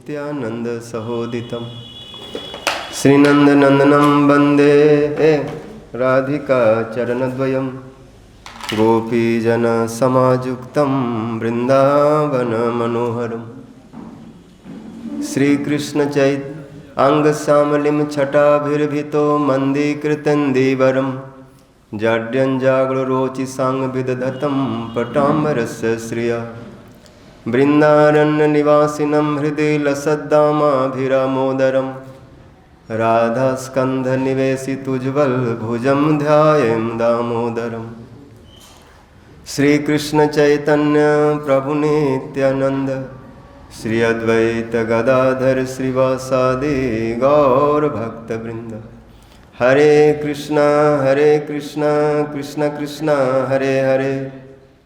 नित्यानन्दसहोदितं श्रीनन्दनन्दनं वन्दे राधिका चरणद्वयं गोपीजनसमायुक्तं वृन्दावनमनोहरं श्रीकृष्णचैतन्याङ्गश्यामलिं छटाभिर्भितो मन्दीकृतन्दीवरं जाड्यञ्जागरुरोचिसाङ्गविदधतं पटाम्बरस्य श्रिया वृन्दारण्यनिवासिनं हृदि लसद्दामाभिरामोदरं राधास्कन्धनिवेशितुज्ज्वलभुजं ध्यायें दामोदरम् श्रीकृष्णचैतन्य प्रभुनित्यानन्द श्री अद्वैत गदाधर श्रीवासादि गौरभक्तवृन्द हरे कृष्णा कृष्ण कृष्ण हरे हरे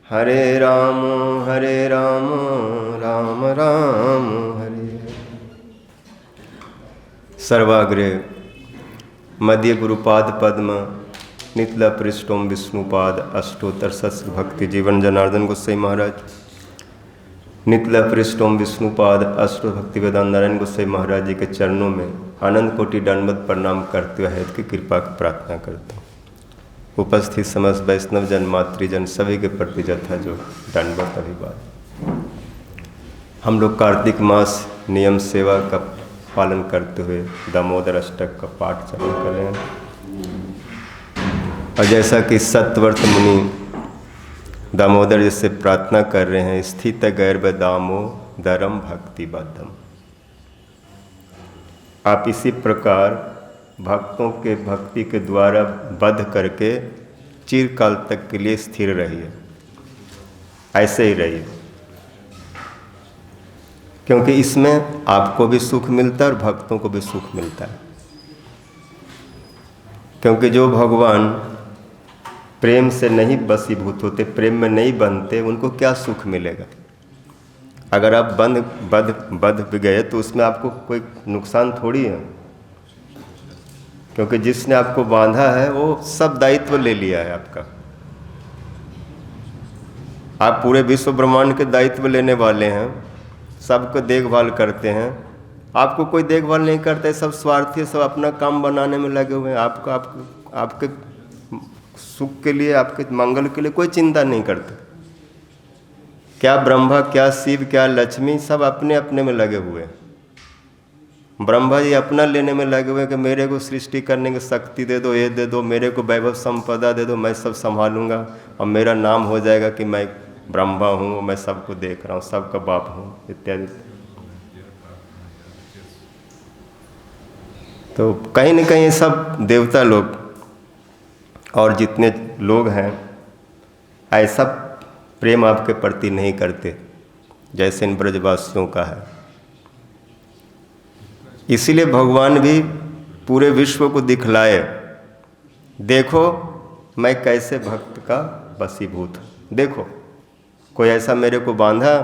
हरे राम राम राम हरे हरे। सर्वाग्रे मध्य गुरुपाद पद्म नितला पृष्ठों विष्णुपाद अष्टोत्तर सहस्र भक्ति जीवन जनार्दन गोसाई महाराज नितला पृष्ठों विष्णुपाद अष्टो भक्ति वेदांत नारायण गोसाई महाराज जी के चरणों में आनंद कोटि दंडवत प्रणाम करते हुए हेत की कृपा की प्रार्थना करता हूँ। उपस्थित समस्त वैष्णव जन मातृजन सभी के प्रति जथा जो दंडवत अभिवाद। हम लोग कार्तिक मास नियम सेवा का पालन करते हुए दामोदर अष्टक का पाठ चालू कर रहे हैं और जैसा कि सत्यव्रत मुनि दामोदर जैसे प्रार्थना कर रहे हैं स्थित गैर्व दामोदरम भक्ति बद्धम, आप इसी प्रकार भक्तों के भक्ति के द्वारा बद्ध करके चिरकाल तक के लिए स्थिर रहिए, ऐसे ही रहिए, क्योंकि इसमें आपको भी सुख मिलता है और भक्तों को भी सुख मिलता है। क्योंकि जो भगवान प्रेम से नहीं बसीभूत होते, प्रेम में नहीं बनते, उनको क्या सुख मिलेगा। अगर आप बंध भी गए तो उसमें आपको कोई नुकसान थोड़ी है, क्योंकि जिसने आपको बांधा है वो सब दायित्व ले लिया है आपका। आप पूरे विश्व ब्रह्मांड के दायित्व लेने वाले हैं, सबको देखभाल करते हैं, आपको कोई देखभाल नहीं करता है, सब स्वार्थी, सब अपना काम बनाने में लगे हुए हैं। आपके सुख के लिए, आपके मंगल के लिए कोई चिंता नहीं करते। क्या ब्रह्मा, क्या शिव, क्या लक्ष्मी, सब अपने अपने में लगे हुए हैं। ब्रह्मा जी अपना लेने में लगे हुए हैं कि मेरे को सृष्टि करने की शक्ति दे दो, ये दे दो, मेरे को वैभव संपदा दे दो, मैं सब संभालूंगा और मेरा नाम हो जाएगा कि मैं ब्रह्मा हूँ, मैं सबको देख रहा हूँ, सबका बाप हूँ इत्यादि। तो कहीं न कहीं सब देवता लोग और जितने लोग हैं ऐसा प्रेम आपके प्रति नहीं करते जैसे इन ब्रजवासियों का है। इसीलिए भगवान भी पूरे विश्व को दिखलाए, देखो मैं कैसे भक्त का वशीभूत हूँ। देखो कोई ऐसा मेरे को बांधा,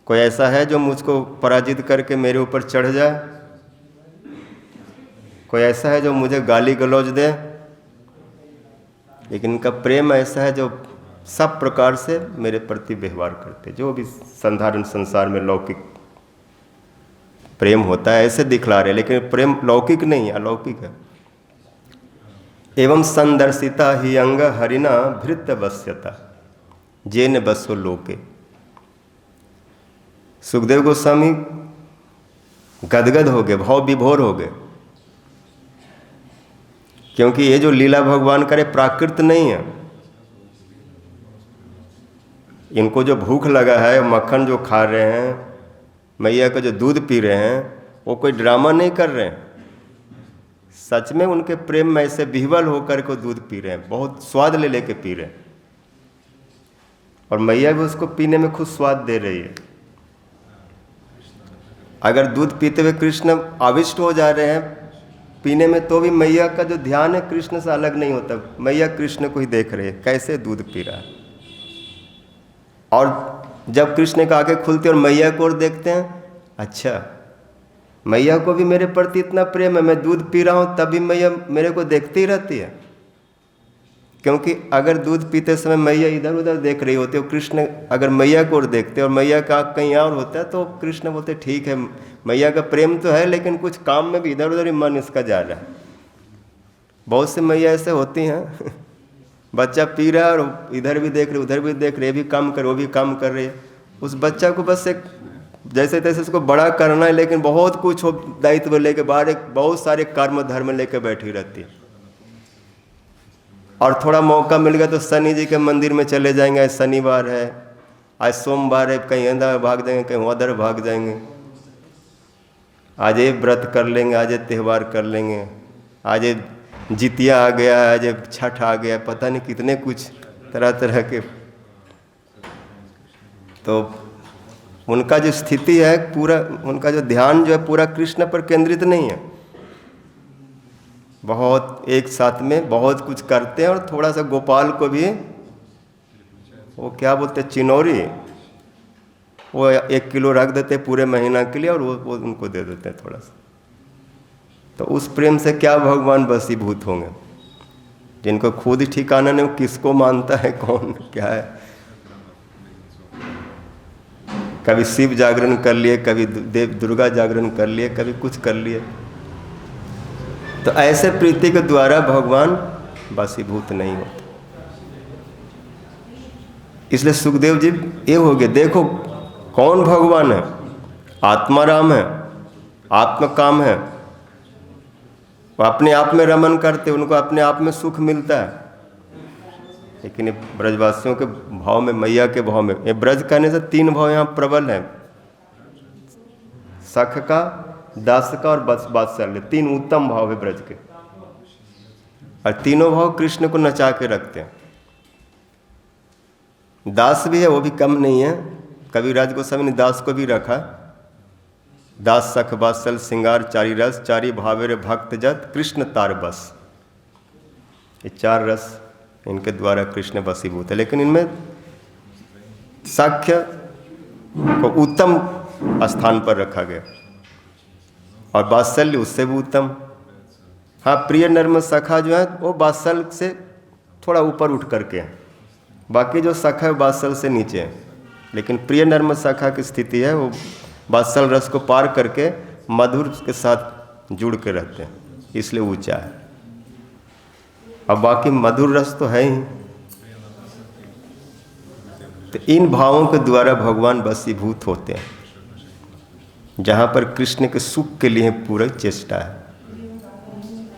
कोई ऐसा है जो मुझको पराजित करके मेरे ऊपर चढ़ जाए, कोई ऐसा है जो मुझे गाली गलौज दे, लेकिन इनका प्रेम ऐसा है जो सब प्रकार से मेरे प्रति व्यवहार करते। जो भी साधारण संसार में लौकिक प्रेम होता है ऐसे दिखला रहे, लेकिन प्रेम लौकिक नहीं है, अलौकिक है। एवं संदर्शिता ही अंग हरिना भृत्य वश्यता जेन बसो लोके। सुखदेव गोस्वामी गदगद हो गए, भाव विभोर हो गए, क्योंकि ये जो लीला भगवान करे प्राकृत नहीं है। इनको जो भूख लगा है, मक्खन जो खा रहे हैं, मैया का जो दूध पी रहे हैं, वो कोई ड्रामा नहीं कर रहे हैं। सच में उनके प्रेम में ऐसे विह्वल होकर को दूध पी रहे हैं, बहुत स्वाद ले लेके पी रहे हैं, और मैया भी उसको पीने में खुद स्वाद दे रही है। अगर दूध पीते हुए कृष्ण आविष्ट हो जा रहे हैं पीने में, तो भी मैया का जो ध्यान है कृष्ण से अलग नहीं होता। मैया कृष्ण को ही देख रहे हैं कैसे दूध पी रहा है। और जब कृष्ण का आंखें खुलती और मैया को और देखते हैं, अच्छा मैया को भी मेरे प्रति इतना प्रेम है, मैं दूध पी रहा हूँ तभी मैया मेरे को देखती ही रहती है। क्योंकि अगर दूध पीते समय मैया इधर उधर देख रही होती है, कृष्ण अगर मैया को और देखते और मैया का कहीं और होता है, तो कृष्ण बोलते ठीक है, मैया का प्रेम तो है लेकिन कुछ काम में भी इधर उधर ही मन इसका जा रहा है। बहुत सी मैया ऐसे होती हैं बच्चा पी रहा है और इधर भी देख रहे उधर भी देख रहे, ये भी काम कर वो भी काम कर रही है। उस बच्चा को बस एक जैसे तैसे उसको बड़ा करना है, लेकिन बहुत कुछ हो दायित्व लेके बाहर एक बहुत सारे कर्म धर्म लेके बैठी रहती है। और थोड़ा मौका मिल गया तो शनि जी के मंदिर में चले जाएंगे, आज शनिवार है, आज सोमवार है, कहीं अंदर भाग जाएंगे, कहीं उधर भाग जाएंगे, आज ये व्रत कर लेंगे, आज ये त्यौहार कर लेंगे, आज ये जितिया आ गया, आज ये छठ आ गया, पता नहीं कितने कुछ तरह तरह के। तो उनका जो स्थिति है पूरा, उनका जो ध्यान जो है पूरा कृष्ण पर केंद्रित नहीं है। बहुत एक साथ में बहुत कुछ करते हैं और थोड़ा सा गोपाल को भी वो क्या बोलते हैं चिनौरी, वो 1 किलो रख देते पूरे महीना के लिए और वो उनको दे देते हैं थोड़ा सा। तो उस प्रेम से क्या भगवान वशीभूत होंगे? जिनको खुद ही ठिकाना नहीं, वो किसको मानता है, कौन क्या है। कभी शिव जागरण कर लिए, कभी देव दुर्गा जागरण कर लिए, कभी कुछ कर लिए। तो ऐसे प्रीति के द्वारा भगवान वशीभूत नहीं होते। इसलिए सुखदेव जी ये हो गए, देखो कौन भगवान है, आत्माराम है, आत्मकाम है, वो अपने आप में रमन करते, उनको अपने आप में सुख मिलता है। लेकिन ब्रजवासियों के भाव में, मैया के भाव में, ये ब्रज कहने से 3 भाव यहाँ प्रबल हैं, सख का, दास का और वात्सल्य। 3 उत्तम भाव है ब्रज के, और तीनों भाव कृष्ण को नचा के रखते हैं। दास भी है, वो भी कम नहीं है। कविराज गोस्वामी ने दास को भी रखा, दास सख वात्सल श्रृंगार चारि रस, चारि भावेर भक्त जत कृष्ण तार बस। ये 4 रस इनके द्वारा कृष्ण वशीभूत है। लेकिन इनमें साख्य को उत्तम स्थान पर रखा गया और वात्सल्य उससे भी उत्तम। हाँ, प्रिय नर्म सखा जो है वो वात्सल्य से थोड़ा ऊपर उठ करके है, बाकी जो सखा है वात्सल्य से नीचे है। लेकिन प्रिय नर्म सखा की स्थिति है वो वात्सल्य रस को पार करके मधुर के साथ जुड़ के रहते हैं, इसलिए ऊंचा है। अब बाकी मधुर रस तो है ही। तो इन भावों के द्वारा भगवान वशीभूत होते हैं, जहाँ पर कृष्ण के सुख के लिए पूरा चेष्टा है।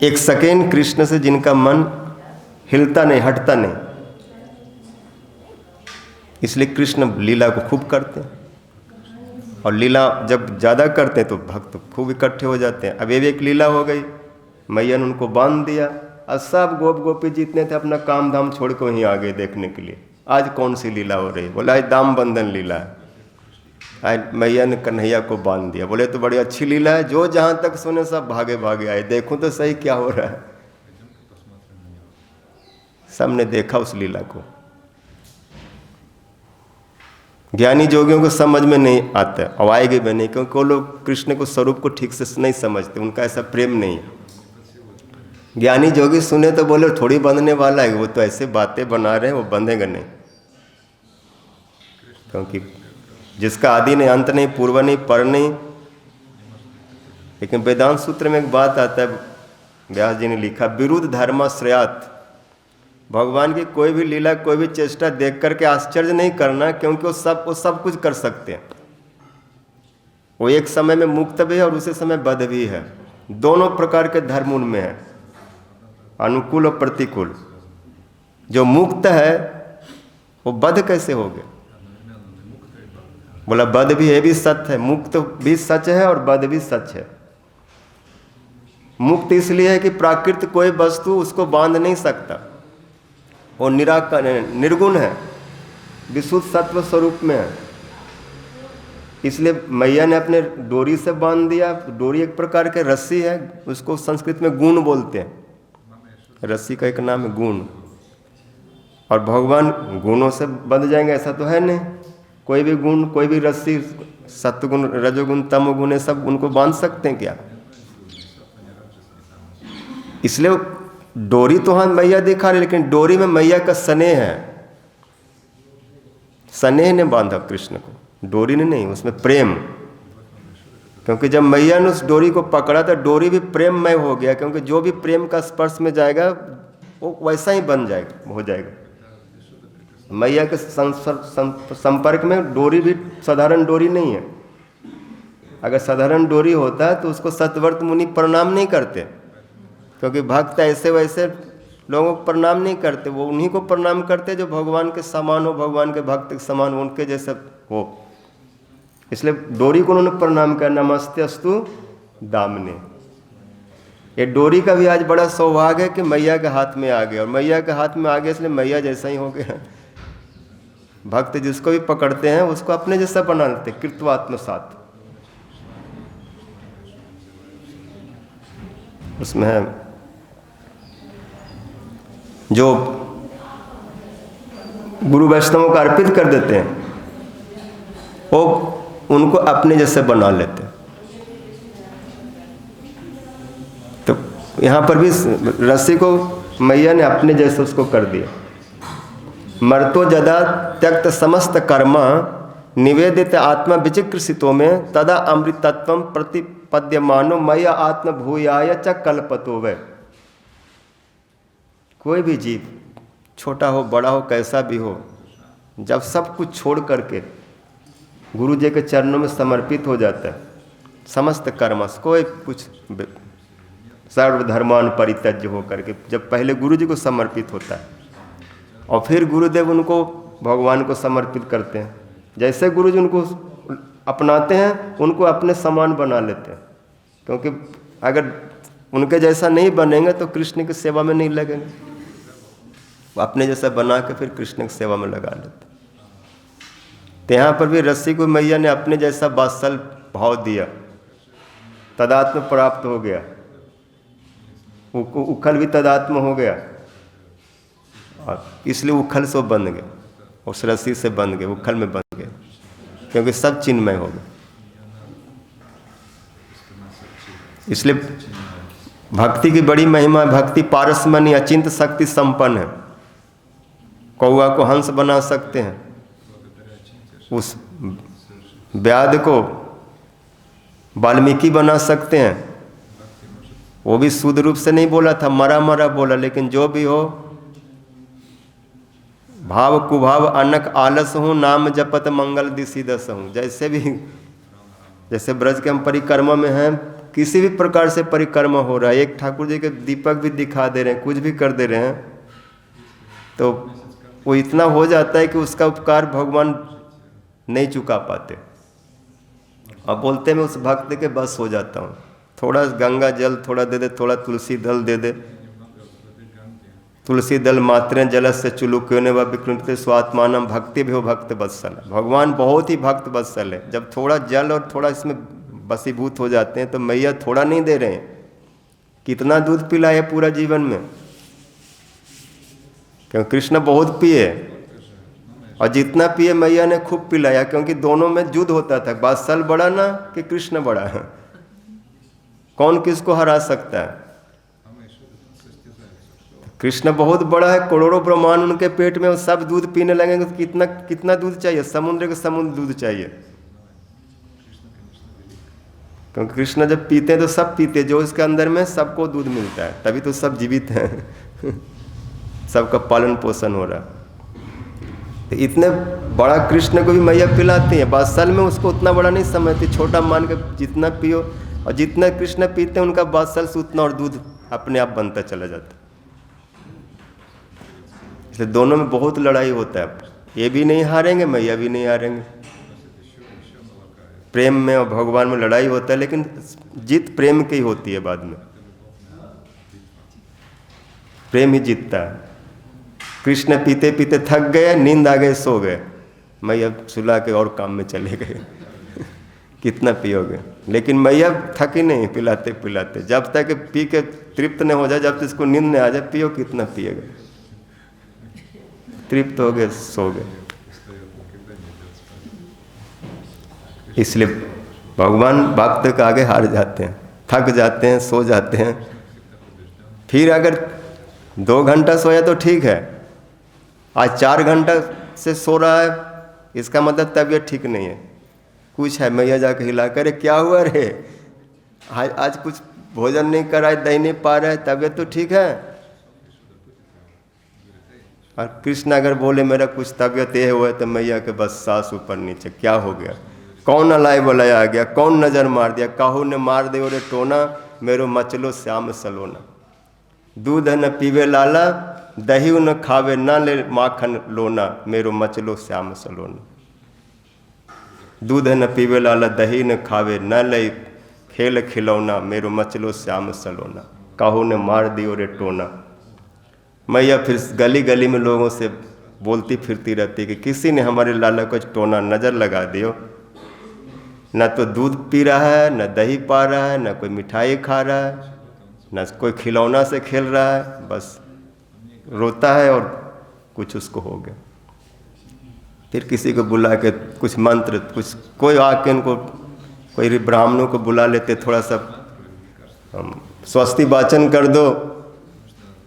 एक सेकेंड कृष्ण से जिनका मन हिलता नहीं, हटता नहीं, इसलिए कृष्ण लीला को खूब करते हैं। और लीला जब ज़्यादा करते हैं तो भक्त खूब इकट्ठे हो जाते हैं। अब ये भी एक लीला हो गई, मैया ने उनको बांध दिया और सब गोप गोपी जितने थे अपना काम धाम छोड़ के वहीं आ गए देखने के लिए। आज कौन सी लीला हो रही है? बोला आज दाम बंधन लीला है। आज मैया ने कन्हैया को बांध दिया। बोले तो बड़ी अच्छी लीला है, जो जहाँ तक सुने सब भागे भागे आए, देखूं तो सही क्या हो रहा है। सबने देखा उस लीला को। ज्ञानी जोगियों को समझ में नहीं आता और आएगी भी नहीं, क्योंकि वो लोग कृष्ण को स्वरूप को ठीक से नहीं समझते, उनका ऐसा प्रेम नहीं है। ज्ञानी जोगी सुने तो बोले थोड़ी बंधने वाला है, वो तो ऐसे बातें बना रहे हैं, वो बंधेगा नहीं। क्योंकि जिसका आदि नहीं, अंत नहीं, पूर्व नहीं, पर नहीं। लेकिन वेदांत सूत्र में एक बात आता है, व्यास जी ने लिखा, विरुद्ध धर्माश्रयात। भगवान की कोई भी लीला, कोई भी चेष्टा देख करके आश्चर्य नहीं करना, क्योंकि वो सब कुछ कर सकते हैं। वो एक समय में मुक्त भी है और उसी समय बद्ध भी है। दोनों प्रकार के धर्म उनमें है, अनुकूल और प्रतिकूल। जो मुक्त है वो बद्ध कैसे हो गए? बोला बद्ध भी है, भी सत्य है, मुक्त भी सच है और बद्ध भी सच है। मुक्त इसलिए है कि प्राकृत कोई वस्तु उसको बांध नहीं सकता, वो निराकार निर्गुण है, विशुद्ध सत्व स्वरूप में है। इसलिए मैया ने अपने डोरी से बांध दिया। डोरी एक प्रकार के रस्सी है, उसको संस्कृत में गुण बोलते हैं। रस्सी का एक नाम है गुण। और भगवान गुणों से बंध जाएंगे ऐसा तो है नहीं। कोई भी गुण, कोई भी रस्सी, सत्वगुण, रजोगुण, तमोगुण, सब उनको बांध सकते हैं क्या? इसलिए डोरी तो हम मैया दिखा रहे, लेकिन डोरी में मैया का स्नेह है। स्नेह ने बांधा कृष्ण को, डोरी ने नहीं, उसमें प्रेम। क्योंकि जब मैया ने उस डोरी को पकड़ा तो डोरी भी प्रेममय हो गया, क्योंकि जो भी प्रेम का स्पर्श में जाएगा वो वैसा ही बन जाएगा, हो जाएगा। मैया के संपर्क में डोरी भी साधारण डोरी नहीं है। अगर साधारण डोरी होता तो उसको सतवर्त मुनि प्रणाम नहीं करते, क्योंकि भक्त ऐसे वैसे लोगों को प्रणाम नहीं करते, वो उन्हीं को प्रणाम करते जो भगवान के समान हो, भगवान के भक्त के समान हो, उनके जैसे हो। इसलिए डोरी को उन्होंने प्रणाम किया, नमस्ते अस्तु दामने। ये डोरी का भी आज बड़ा सौभाग्य है कि मैया के हाथ में आ गया, और मैया के हाथ में आ गया इसलिए मैया जैसा ही हो गया। भक्त जिसको भी पकड़ते हैं उसको अपने जैसा बना लेते, कृत्वात्मसात। उसमें है जो गुरु वैष्णवों को अर्पित कर देते हैं, वो उनको अपने जैसे बना लेते हैं। तो यहाँ पर भी रस्सी को मैया ने अपने जैसे उसको कर दिया। मर्तो जदा त्यक्त समस्त कर्मा निवेदित आत्मा विचिक्रसितो में तदा अमृतत्वम प्रतिपद्यमानो मैया आत्म भूयाय च कल्पतो वै। कोई भी जीव छोटा हो बड़ा हो कैसा भी हो, जब सब कुछ छोड़ करके गुरु जी के चरणों में समर्पित हो जाता है, समस्त कर्मस कोई कुछ सर्वधर्मान परित्यज्य हो करके जब पहले गुरु जी को समर्पित होता है, और फिर गुरुदेव उनको भगवान को समर्पित करते हैं। जैसे गुरु जी उनको अपनाते हैं, उनको अपने समान बना लेते हैं, क्योंकि अगर उनके जैसा नहीं बनेंगे तो कृष्ण की सेवा में नहीं लगेंगे। वो अपने जैसा बना के फिर कृष्ण की सेवा में लगा लेते। तो यहाँ पर भी रस्सी को मैया ने अपने जैसा वात्सल भाव दिया, तदात्म प्राप्त हो गया, उखल भी तदात्म हो गया, और इसलिए उखल से बन गए, उस रस्सी से बन गए, उखल में बन गए, क्योंकि सब चिन्मय हो गए। इसलिए भक्ति की बड़ी महिमा, भक्ति पारसमणि अचिंत शक्ति संपन्न है। कौआ को हंस बना सकते हैं, उस व्याध को वाल्मीकि बना सकते हैं। वो भी शुद्ध रूप से नहीं बोला था, मरा मरा बोला, लेकिन जो भी हो, भाव कुभाव अनक आलस हूँ, नाम जपत मंगल दिशि दस हूँ। जैसे भी, जैसे ब्रज के हम परिक्रमा में हैं, किसी भी प्रकार से परिक्रमा हो रहा है, एक ठाकुर जी के दीपक भी दिखा दे रहे हैं, कुछ भी कर दे रहे हैं, तो वो इतना हो जाता है कि उसका उपकार भगवान नहीं चुका पाते। अब बोलते मैं उस भक्त के बस हो जाता हूँ, थोड़ा गंगा जल थोड़ा दे दे, थोड़ा तुलसी दल दे दे, तुलसी दल मात्रे जल से चुलुक्योने व विकृत स्वात्मानम भक्ति भी हो भक्त वत्सल। भगवान बहुत ही भक्त वत्सल है। जब थोड़ा जल और थोड़ा इसमें वशीभूत हो जाते हैं, तो मैया थोड़ा नहीं दे रहे हैं, कितना दूध पिलाया पूरा जीवन में। क्योंकि कृष्ण बहुत पिए, और जितना पिए मैया ने खूब पिलाया, क्योंकि दोनों में युद्ध होता था, वात्सल बड़ा ना कि कृष्ण बड़ा है, कौन किसको हरा सकता है। कृष्ण बहुत बड़ा है, करोड़ों ब्रह्मांड उनके पेट में, सब दूध पीने लगेंगे तो कितना कितना दूध चाहिए, समुद्र के समुद्र दूध चाहिए। क्योंकि कृष्ण जब पीते हैं तो सब पीते, जो इसके अंदर में सबको दूध मिलता है, तभी तो सब जीवित हैं। सबका पालन पोषण हो रहा है। तो इतने बड़ा कृष्ण को भी मैया पिलाती है, बादशाह में उसको उतना बड़ा नहीं समझती, छोटा मान के जितना पियो, और जितना कृष्ण पीते हैं उनका बादशाह से उतना और दूध अपने आप बनता चला जाता है। इसलिए दोनों में बहुत लड़ाई होता है, ये भी नहीं हारेंगे, मैया भी नहीं हारेंगे। प्रेम में और भगवान में लड़ाई होता है, लेकिन जीत प्रेम की ही होती है। बाद में प्रेम ही जीतता है। कृष्ण पीते पीते थक गए, नींद आ गए, सो गए, मैया सुला के और काम में चले गए। कितना पियोगे, लेकिन मैया थकी नहीं पिलाते पिलाते, जब तक पी के तृप्त नहीं हो जाए, जब तक इसको नींद नहीं आ जाए, पियो कितना पिएगा, तृप्त हो गए, सो गए। इसलिए भगवान भक्त के आगे हार जाते हैं, थक जाते हैं, सो जाते हैं। फिर अगर 2 घंटा सोया तो ठीक है, आज 4 घंटा से सो रहा है, इसका मतलब तबीयत ठीक नहीं है। कुछ है, मैया जाके हिला करे क्या हुआ रे, आज कुछ भोजन नहीं करा है, दही नहीं पा रहा है, तबीयत तो ठीक है। और कृष्ण अगर बोले मेरा कुछ तबीयत ये हुआ है तो मैया के बस सांस ऊपर नीचे, क्या हो गया, कौन अलाय बलाया आ गया, कौन नज़र मार दिया, काहू ने मार दे रे टोना, मेरो मचलो श्याम सलोना। दूध न पीवे लाला, दही न खावे न ले माखन लोना, मेरो मचलो श्याम सलोना। दूध न पीवे लाला, दही न खावे न ले खेल खिलौना, मेरो मचलो श्याम सलोना, काहू ने मार दियो रे टोना। मैया फिर गली गली में लोगों से बोलती फिरती रहती कि किसी ने हमारे लाला को टोना, नज़र लगा दियो, न तो दूध पी रहा है, न दही पा रहा है, न कोई मिठाई खा रहा है, न कोई खिलौना से खेल रहा है, बस रोता है और कुछ उसको हो गया। फिर किसी को बुला के कुछ मंत्र, कुछ कोई आके उनको, कोई ब्राह्मणों को बुला लेते, थोड़ा सा स्वस्ति वाचन कर दो,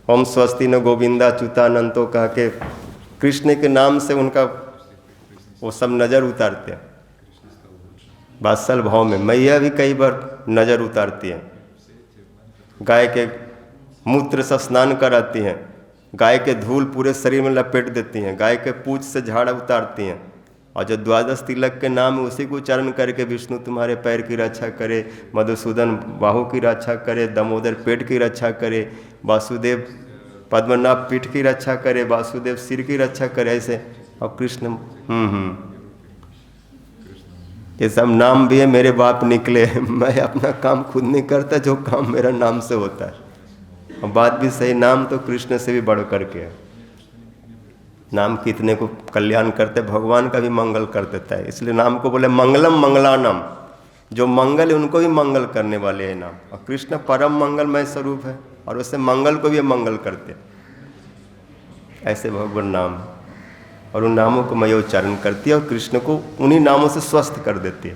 ओम स्वस्ति न गोविंदा च्युतानंतो कह के कृष्ण के नाम से उनका वो सब नज़र उतारते हैं वात्सल भाव में। मैया भी कई बार नज़र उतारती हैं, गाय के मूत्र से स्नान कराती हैं, गाय के धूल पूरे शरीर में लपेट देती हैं, गाय के पूंछ से झाड़ा उतारती हैं, और जो 12 तिलक के नाम है उसी को उच्चारण करके विष्णु तुम्हारे पैर की रक्षा करे, मधुसूदन बाहु की रक्षा करे, दामोदर पेट की रक्षा करे, वासुदेव पद्मनाभ पीठ की रक्षा करे, वासुदेव सिर की रक्षा करे, ऐसे। और कृष्ण ये सब नाम भी है, मेरे बाप निकले, मैं अपना काम खुद नहीं करता, जो काम मेरा नाम से होता है। और बात भी सही, नाम तो कृष्ण से भी बढ़ करके है। नाम कितने को कल्याण करते, भगवान का भी मंगल कर देता है, इसलिए नाम को बोले मंगलम मंगलानम, जो मंगल है उनको भी मंगल करने वाले हैं नाम। और कृष्ण परम मंगलमय स्वरूप है और उससे मंगल को भी मंगल करते, ऐसे भगवान नाम है। और उन नामों को मैया उच्चारण करती है और कृष्ण को उन्हीं नामों से स्वस्थ कर देती है।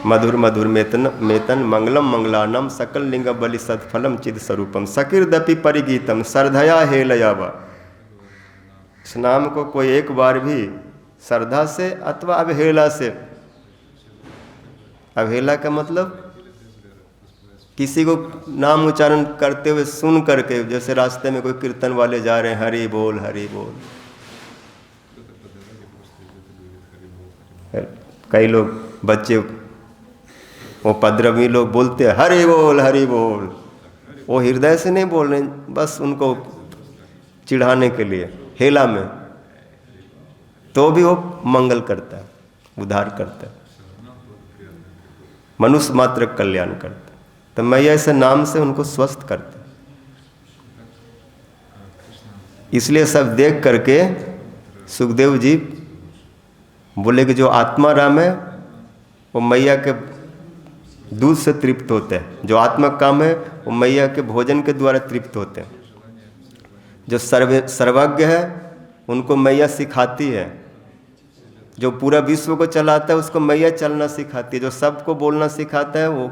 मधुर मधुर मेतन मंगलम मंगलानम, सकल लिंग बलि सत्फलम चिद स्वरूपम, सकीर्दपि परिगीतम श्रद्धया हेलयावा। इस नाम को कोई एक बार भी श्रद्धा से अथवा अवहेला से, अवहेला का मतलब किसी को नाम उच्चारण करते हुए सुन करके, जैसे रास्ते में कोई कीर्तन वाले जा रहे हैं, हरि बोल हरि बोल, कई लोग बच्चे वो पद्रवी लोग बोलते हैं हरि बोल हरि बोल, वो हृदय से नहीं बोल रहे, बस उनको चिढ़ाने के लिए, हेला में, तो भी वो मंगल करता है, उद्धार करता है, मनुष्य मात्र कल्याण करता है। तो मैया ऐसे नाम से उनको स्वस्थ करते, इसलिए सब देख करके सुखदेव जी बोले कि जो आत्मा राम है वो मैया के दूध से तृप्त होते हैं, जो आत्मा काम है वो मैया के भोजन के द्वारा तृप्त होते हैं। जो सर्वज्ञ है उनको मैया सिखाती है, जो पूरा विश्व को चलाता है उसको मैया चलना सिखाती है, जो सबको बोलना सिखाता है वो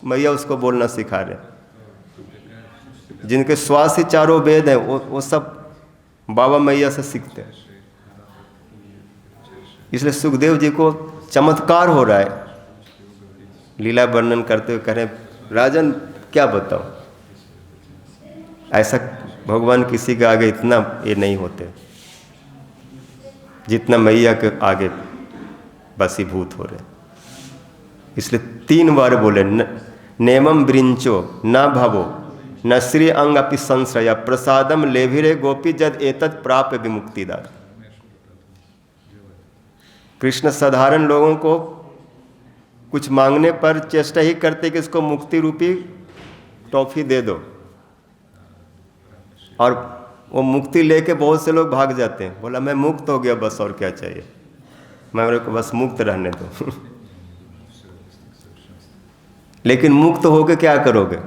मैया उसको बोलना सिखा रहे, जिनके श्वास ही 4 वेद हैं वो सब बाबा मैया से सीखते हैं। इसलिए सुखदेव जी को चमत्कार हो रहा है, लीला वर्णन करते हुए कह रहे राजन क्या बताओ, ऐसा भगवान किसी के आगे इतना ये नहीं होते जितना मैया के आगे बसीभूत हो रहे। इसलिए 3 बार बोले नेमम ब्रिंचो न भवो न श्री अंग अपि संश्रया, प्रसादम लेभिरे गोपी जद एतत् प्राप्य विमुक्तिदार। कृष्ण साधारण लोगों को कुछ मांगने पर चेष्टा ही करते कि इसको मुक्ति रूपी टॉफी दे दो, और वो मुक्ति लेके बहुत से लोग भाग जाते हैं, बोला मैं मुक्त हो गया बस और क्या चाहिए, मैं मेरे को बस मुक्त रहने दो। लेकिन मुक्त होके क्या करोगे,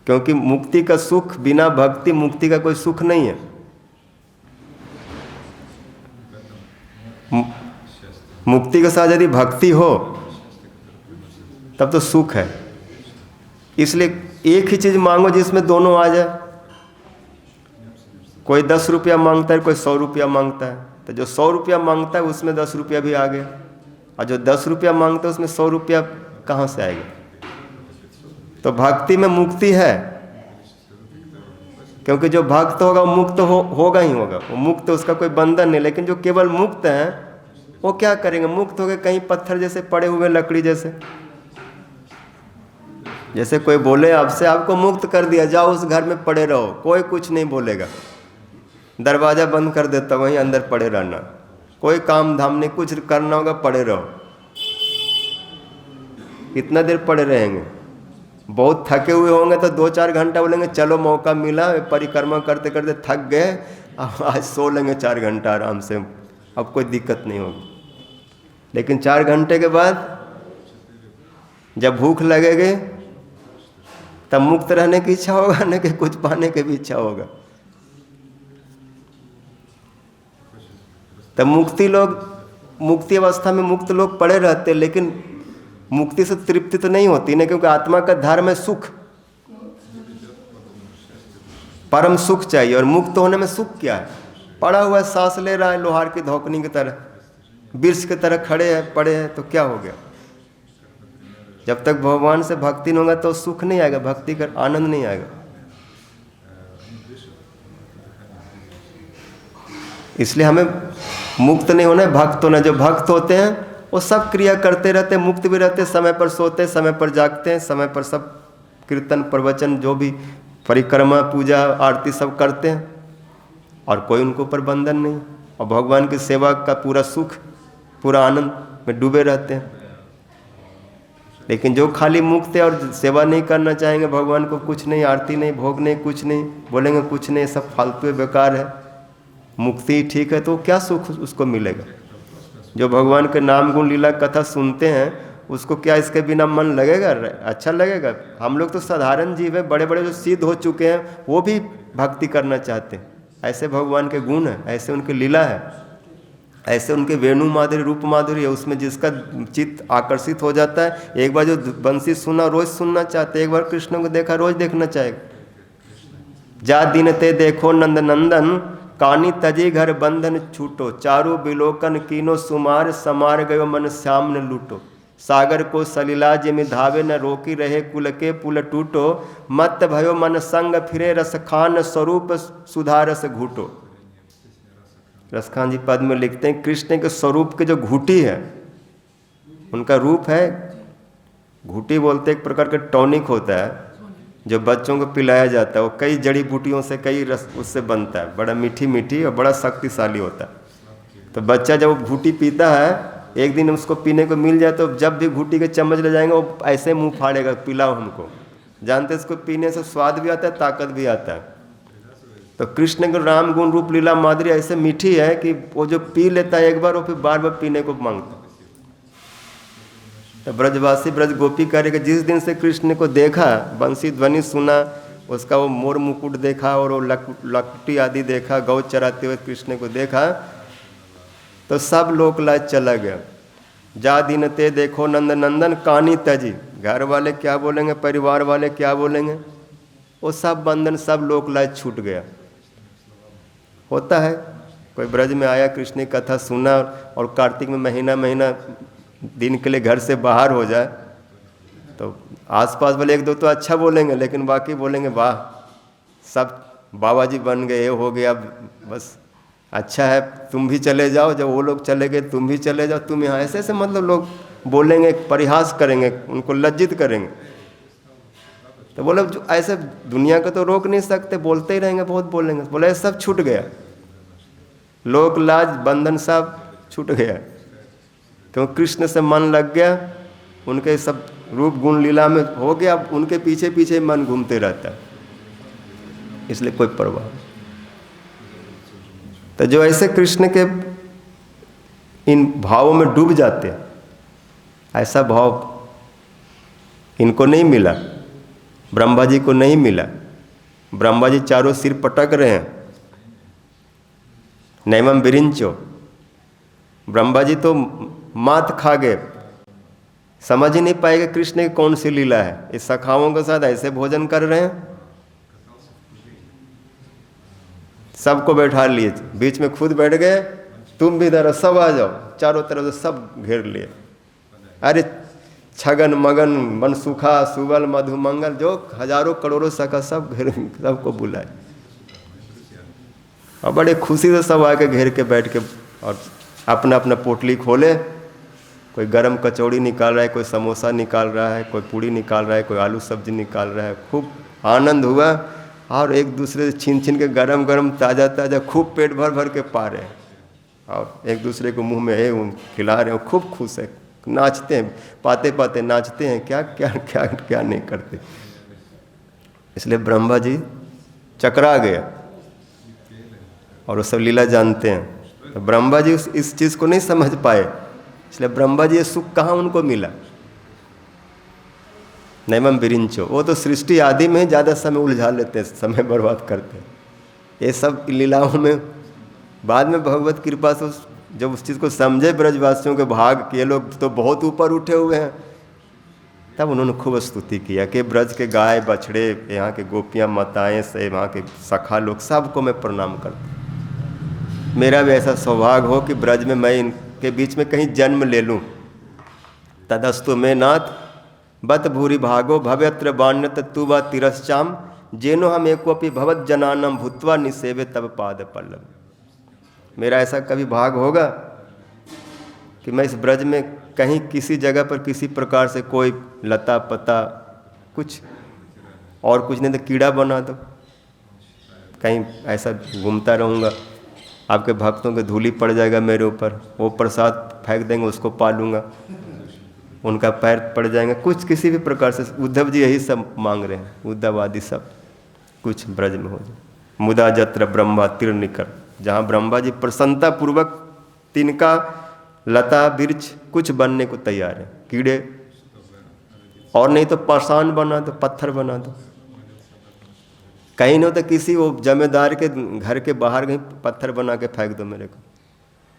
क्योंकि मुक्ति का सुख बिना भक्ति मुक्ति का कोई सुख नहीं है। मुक्ति के साथ यदि भक्ति हो तब तो सुख है। इसलिए एक ही चीज़ मांगो जिसमें दोनों आ जाए। कोई 10 रुपया मांगता है, कोई 100 रुपया मांगता है, तो जो 100 रुपया मांगता है उसमें 10 रुपया भी आ गया, और जो 10 रुपया मांगता है उसमें 100 रुपया कहाँ से आएगा? तो भक्ति में मुक्ति है, क्योंकि जो भक्त होगा वो मुक्त होगा ही होगा, वो मुक्त, उसका कोई बंधन नहीं। लेकिन जो केवल मुक्त हैं वो क्या करेंगे? मुक्त हो गए कहीं पत्थर जैसे पड़े हुए, लकड़ी जैसे। जैसे कोई बोले आपसे, आपको मुक्त कर दिया, जाओ उस घर में पड़े रहो, कोई कुछ नहीं बोलेगा, दरवाज़ा बंद कर देता, वहीं अंदर पड़े रहना, कोई काम धाम नहीं, कुछ करना होगा पड़े रहो। कितना देर पड़े रहेंगे? बहुत थके हुए होंगे तो 2-4 घंटा बोलेंगे चलो मौका मिला, परिक्रमा करते करते थक गए, अब आज सो लेंगे 4 घंटा आराम से, अब कोई दिक्कत नहीं होगी। लेकिन 4 घंटे के बाद जब भूख लगेगी तब मुक्त रहने की इच्छा होगा, न कि कुछ पाने की भी इच्छा होगा। तब मुक्ति अवस्था में मुक्त लोग पड़े रहते, लेकिन मुक्ति से तृप्ति तो नहीं होती ना, क्योंकि आत्मा का धर्म है सुख, परम सुख चाहिए। और मुक्त होने में सुख क्या है? पड़ा हुआ है, सांस ले रहा है, लोहार की धौकनी की तरह, वृक्ष की तरह खड़े हैं, पड़े हैं, तो क्या हो गया? जब तक भगवान से भक्ति नहीं होगा तो सुख नहीं आएगा, भक्ति का आनंद नहीं आएगा। इसलिए हमें मुक्त नहीं होना है, भक्त होना। जो भक्त होते हैं वो सब क्रिया करते रहते, मुक्त भी रहते, समय पर सोते, समय पर जागते हैं, समय पर सब कीर्तन प्रवचन जो भी परिक्रमा पूजा आरती सब करते हैं, और कोई उनको ऊपर बंधन नहीं, और भगवान की सेवा का पूरा सुख, पूरा आनंद में डूबे रहते हैं। लेकिन जो खाली मुक्त है और सेवा नहीं करना चाहेंगे भगवान को, कुछ नहीं, आरती नहीं, भोग नहीं, कुछ नहीं, बोलेंगे कुछ नहीं, सब फालतू है, बेकार है, मुक्ति ठीक है, तो क्या सुख उसको मिलेगा? जो भगवान के नाम गुण लीला कथा सुनते हैं उसको क्या इसके बिना मन लगेगा? अच्छा लगेगा? हम लोग तो साधारण जीव है, बड़े बड़े जो सिद्ध हो चुके हैं वो भी भक्ति करना चाहते हैं। ऐसे भगवान के गुण है, ऐसे उनकी लीला है, ऐसे उनके वेणु माधुरी, रूप माधुरी है, उसमें जिसका चित्त आकर्षित हो जाता है। एक बार जो बंसी सुना रोज सुनना चाहते, एक बार कृष्ण को देखा रोज देखना चाहेगा। जा दिन ते देखो नंद नंदन, कानी तजी घर बंधन छूटो, चारू बिलोकन कीनो सुमार, समार गयो मन श्याम न लूटो, सागर को सलिला जिमि धावे न रोकी रहे, कुल के पुल टूटो, मत भयो मन संग फिरे, रस खान स्वरूप सुधा रस घूटो। रसखान जी पद में लिखते हैं कृष्ण के स्वरूप के जो घूटी है, उनका रूप है, घूटी बोलते एक प्रकार का टॉनिक होता है जो बच्चों को पिलाया जाता है, वो कई जड़ी बूटियों से, कई रस उससे बनता है, बड़ा मीठी मीठी और बड़ा शक्तिशाली होता है। तो बच्चा जब वो घूटी पीता है, एक दिन उसको पीने को मिल जाए तो जब भी घूटी के चम्मच ले जाएंगे वो ऐसे मुंह फाड़ेगा, पिलाओ हमको। जानते इसको पीने से स्वाद भी आता है, ताकत भी आता है। तो कृष्ण के राम गुण रूप लीला माधुरी ऐसे मीठी है कि वो जो पी लेता है एक बार, वो फिर बार बार पीने को मांगता है। तो ब्रजवासी ब्रज गोपी कह कि जिस दिन से कृष्ण को देखा, बंसी ध्वनि सुना, उसका वो मोर मुकुट देखा और वो लकटी आदि देखा, गौ चराते हुए कृष्ण को देखा, तो सब लोक लाज चला गया। जा दिन ते देखो नंद नंदन, कानी तजी, घर वाले क्या बोलेंगे, परिवार वाले क्या बोलेंगे, वो सब बंधन, सब लोक लाज छूट गया। होता है कोई ब्रज में आया, कृष्ण की कथा सुना, और कार्तिक में महीना दिन के लिए घर से बाहर हो जाए, तो आसपास वाले एक दो तो अच्छा बोलेंगे, लेकिन बाकी बोलेंगे वाह सब बाबा जी बन गए, ये हो गया, बस अच्छा है, तुम भी चले जाओ, जब वो लोग चले गए तुम भी चले जाओ, तुम यहाँ, ऐसे ऐसे मतलब लोग बोलेंगे, परिहास करेंगे, उनको लज्जित करेंगे। तो बोले जो ऐसे दुनिया को तो रोक नहीं सकते, बोलते ही रहेंगे, बहुत बोलेंगे। बोले सब छूट गया, लोक लाज बंधन सब छूट गया, क्योंकि कृष्ण से मन लग गया, उनके सब रूप गुण लीला में हो गया, अब उनके पीछे पीछे मन घूमते रहता है, इसलिए कोई परवाह। तो जो ऐसे कृष्ण के इन भावों में डूब जाते हैं, ऐसा भाव इनको नहीं मिला, ब्रह्मा जी को नहीं मिला। ब्रह्मा जी चारों सिर पटक रहे हैं, नैवम विरिंचो, ब्रह्मा जी तो मात खा गए, समझ ही नहीं पाएगा कृष्ण की कौन सी लीला है। इस सखाओं के साथ ऐसे भोजन कर रहे हैं, सबको बैठा लिए, बीच में खुद बैठ गए, तुम भी इधर सब आ जाओ, चारों तरफ से सब घेर लिए। अरे छगन मगन मनसुखा सुबल मधुमंगल जो हजारों करोड़ों सखा सब घेर, सबको बुलाए और बड़े खुशी से सब आके घेर के बैठ के और अपना अपना पोटली खोले। कोई गरम कचौड़ी निकाल रहा है, कोई समोसा निकाल रहा है, कोई पूड़ी निकाल रहा है, कोई आलू सब्जी निकाल रहा है। खूब आनंद हुआ और एक दूसरे से छीन छीन के गरम गरम ताज़ा ताज़ा खूब पेट भर भर के पा रहे हैं और एक दूसरे को मुंह में है खिला रहे हैं। खूब खुश है, नाचते हैं, पाते पाते नाचते हैं, क्या क्या क्या क्या नहीं करते। इसलिए ब्रह्मा जी चकरा गया और वो सब लीला जानते हैं। तो ब्रह्मा जी इस चीज़ को नहीं समझ पाए, इसलिए ब्रह्मा जी ये सुख कहाँ उनको मिला। नैवम विरिंचो, वो तो सृष्टि आदि में ज़्यादा समय उलझा लेते हैं, समय बर्बाद करते हैं। ये सब लीलाओं में बाद में भगवत कृपा से जब उस चीज़ को समझे ब्रजवासियों के भाग के लोग तो बहुत ऊपर उठे हुए हैं, तब उन्होंने खूब स्तुति किया कि ब्रज के गाय बछड़े, यहाँ के गोपियाँ माताएँ से, वहाँ के सखा लोग, सबको मैं प्रणाम करता। मेरा भी ऐसा सौभाग्य हो कि ब्रज में मैं इनके बीच में कहीं जन्म ले लूँ। तदस्तु में नाथ बत भूरि भागो भव्यत्र बाण्यत तुवा तिरश्चाम जेनो हम एकोपि भवत जनानम भूतवा निसेवे तब पाद पल्लव। मेरा ऐसा कभी भाग होगा कि मैं इस ब्रज में कहीं किसी जगह पर किसी प्रकार से कोई लता पता कुछ और कुछ नहीं तो कीड़ा बना दो, कहीं ऐसा घूमता रहूँगा। आपके भक्तों के धूली पड़ जाएगा मेरे ऊपर, वो प्रसाद फेंक देंगे, उसको पालूंगा, उनका पैर पड़ जाएंगे, कुछ किसी भी प्रकार से। उद्धव जी यही सब मांग रहे हैं, उद्धव आदि सब कुछ ब्रज में हो जाए। मुदा जत्र ब्रह्मा तीर निकर, जहाँ ब्रह्मा जी प्रसन्नता पूर्वक तिनका लता वृक्ष कुछ बनने को तैयार है, कीड़े और नहीं तो पाषाण बना दो, पत्थर बना दो। कहीं नहीं तो किसी वो जमींदार के घर के बाहर कहीं पत्थर बना के फेंक दो मेरे को।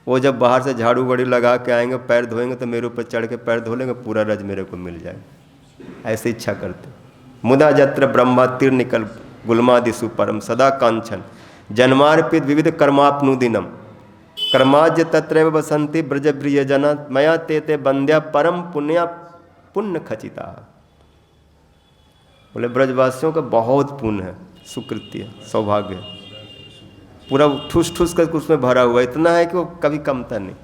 वो जब बाहर से झाड़ू बड़ी लगा के आएंगे, पैर धोएंगे तो मेरे ऊपर चढ़ के पैर धो लेंगे, पूरा रज मेरे को मिल जाएगा। ऐसी इच्छा करते। मुदा जत्र ब्रह्मा तीर निकल गुलमादिशु परम सदा कांचन जन्मार्पित विविध कर्मापनु दिनम कर्माज्य तत्रैव बसंती ब्रज प्रिय जना मया ते बंद्या परम पुण्य पुण्य खचिता। बोले ब्रजवासियों का बहुत पुण्य है, सुकृत्य सौभाग्य है, पूरा ठूस ठूस कर उसमें भरा हुआ इतना है कि वो कभी कमता नहीं।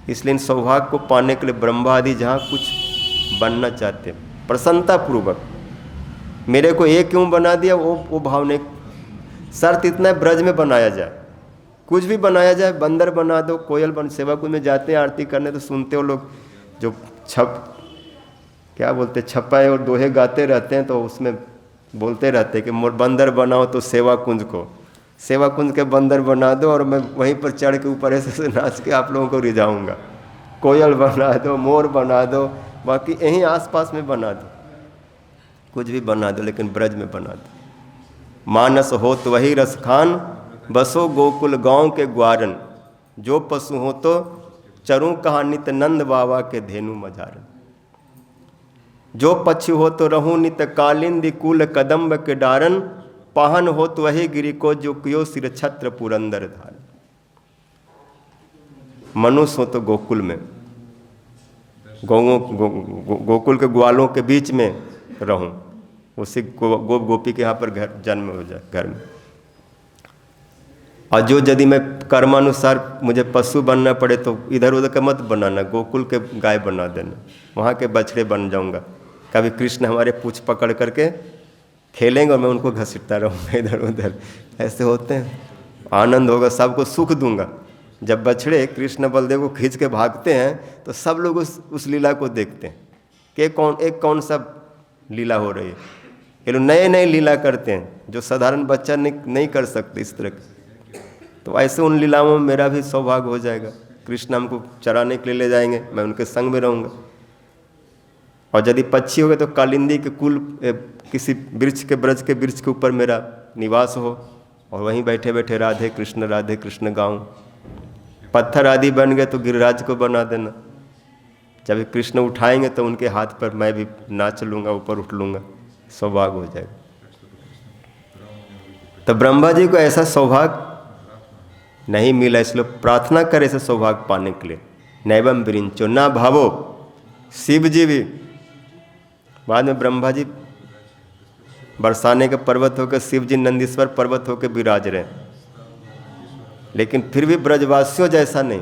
इसलिए इन सौभाग्य को पाने के लिए ब्रह्मा आदि जहाँ कुछ बनना चाहते हैं प्रसन्नता पूर्वक, मेरे को ये क्यों बना दिया, वो भाव नहीं। शर्त इतना है ब्रज में बनाया जाए, कुछ भी बनाया जाए, बंदर बना दो, कोयल बन। सेवा कुंज में जाते हैं आरती करने तो सुनते हो लोग जो क्या बोलते छप्पा और दोहे गाते रहते हैं, तो उसमें बोलते रहते हैं कि बंदर बनाओ तो सेवा कुंज को, सेवा कुंज के बंदर बना दो और मैं वहीं पर चढ़ के ऊपर ऐसे नाच के आप लोगों को रिझाऊंगा। कोयल बना दो, मोर बना दो, बाकी यहीं आसपास में बना दो, कुछ भी बना दो, लेकिन ब्रज में बना दो। मानस हो तो वही रस खान बसो गोकुल गांव के ग्वारन, जो पशु हो तो चरूं कहा नित नंद बाबा के धेनु मझारन। जो पक्षी हो तो रहूं नित कालिंदी कुल कदम्ब के डारन, पाहन हो तो वही गिरी को जो कियो सिर छत्र पुरंदर धार। मनुष्य हो तो गोकुल में गोकुल के ग्वालों के बीच में रहूं, उसी गोपी के यहाँ पर घर जन्म हो जाए घर में। और जो यदि मैं कर्मानुसार मुझे पशु बनना पड़े तो इधर उधर का मत बनाना, गोकुल के गाय बना देना, वहाँ के बछड़े बन जाऊँगा। कभी कृष्ण हमारे पूँछ पकड़ करके खेलेंगे और मैं उनको घसीटता रहूँगा इधर उधर, ऐसे होते हैं। आनंद होगा, सबको सुख दूंगा। जब बछड़े कृष्ण बलदेव को खींच के भागते हैं तो सब लोग उस लीला को देखते हैं कि कौन सा लीला हो रही है। ये लोग नए नए लीला करते हैं जो साधारण बच्चा नहीं कर सकते इस तरह के। तो ऐसे उन लीलाओं में मेरा भी सौभाग्य हो जाएगा। कृष्ण हमको चराने के लिए ले जाएंगे, मैं उनके संग में रहूँगा। और यदि पक्षी हो गए तो कालिंदी के कुल किसी वृक्ष के ब्रज के वृक्ष के ऊपर मेरा निवास हो और वहीं बैठे बैठे राधे कृष्ण गाऊं। पत्थर आदि बन गए तो गिरिराज को बना देना, जब कृष्ण उठाएंगे तो उनके हाथ पर मैं भी नाच लूँगा, ऊपर उठ लूँगा, सौभाग्य हो जाएगा। तो ब्रह्मा जी को ऐसा सौभाग्य नहीं मिला, इसलिए प्रार्थना करे ऐसे सौभाग्य पाने के लिए। नैवम विरिंचो ना भावो, शिव जी भी बाद में ब्रह्मा जी बरसाने के पर्वत होकर, शिव जी नंदीश्वर पर्वत होकर विराज रहे, लेकिन फिर भी ब्रजवासियों जैसा नहीं,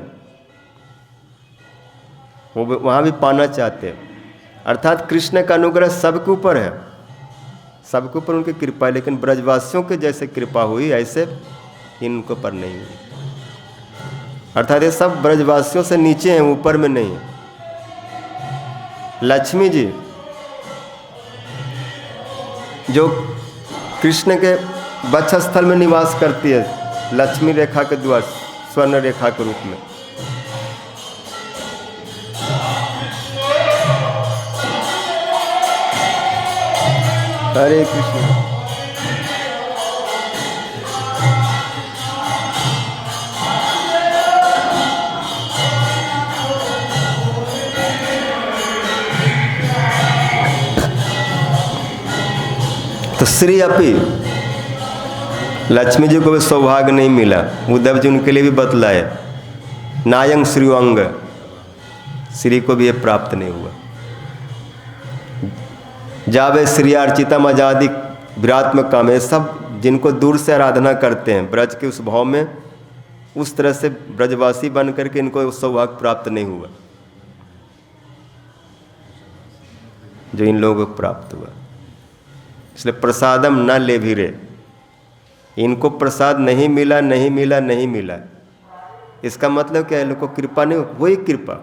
वो वहाँ भी पाना चाहते हैं। अर्थात कृष्ण का अनुग्रह सबके ऊपर है, सबके ऊपर उनकी कृपा है, लेकिन ब्रजवासियों के जैसे कृपा हुई ऐसे इनको पर नहीं हुई। अर्थात ये सब ब्रजवासियों से नीचे हैं, ऊपर में नहीं है। लक्ष्मी जी जो कृष्ण के वक्षस्थल में निवास करती है, लक्ष्मी रेखा के द्वारा, स्वर्ण रेखा के रूप में, हरे कृष्ण। तो श्री अपी लक्ष्मी जी को भी सौभाग्य नहीं मिला, उद्धव जी उनके लिए भी बतलाए, नायंग श्रीअंग, श्री को भी ये प्राप्त नहीं हुआ। जावे श्री अर्चिता मजादि विरात्म काम, है सब जिनको दूर से आराधना करते हैं ब्रज के उस भाव में, उस तरह से ब्रजवासी बन करके इनको सौभाग्य प्राप्त नहीं हुआ जो इन लोगों को प्राप्त हुआ। इसलिए प्रसादम न ले भी रे, इनको प्रसाद नहीं मिला, नहीं मिला, नहीं मिला। इसका मतलब क्या है, लोग को कृपा नहीं हुई, कृपा,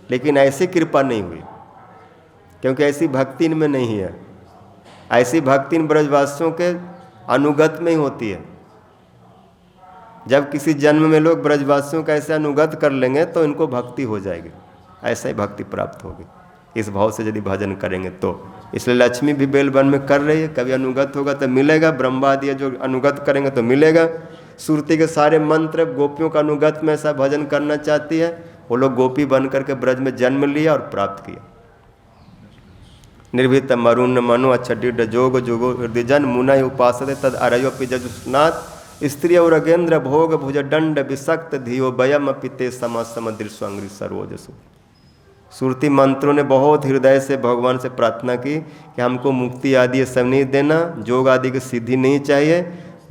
लेकिन ऐसी कृपा नहीं हुई, क्योंकि ऐसी भक्ति इनमें नहीं है। ऐसी भक्ति इन ब्रजवासियों के अनुगत में ही होती है। जब किसी जन्म में लोग ब्रजवासियों का ऐसे अनुगत कर लेंगे तो इनको भक्ति हो जाएगी, ऐसा ही भक्ति प्राप्त होगी इस भाव से यदि भजन करेंगे तो। इसलिए लक्ष्मी भी बेलवन में कर रही है, कभी अनुगत होगा तो मिलेगा, ब्रह्मा आदि जो अनुगत करेंगे तो मिलेगा। सुरती के सारे मंत्र गोपियों का अनुगत में ऐसा भजन करना चाहती है, वो लोग गोपी बन करके ब्रज में जन्म लिया और प्राप्त किया। निर्भीत मरुण मनु अच्छिड जोग जोगो हृदयजन मुना उपासते तद अरयोपि जजुस्नाथ स्त्री और अगेंद्र भोग भुज दंड विषक्त धियो वयम पिते सम समुद्र सरोजसु। सुरती मंत्रों ने बहुत हृदय से भगवान से प्रार्थना की कि हमको मुक्ति आदि ये सब नहीं देना, जोग आदि की सिद्धि नहीं चाहिए।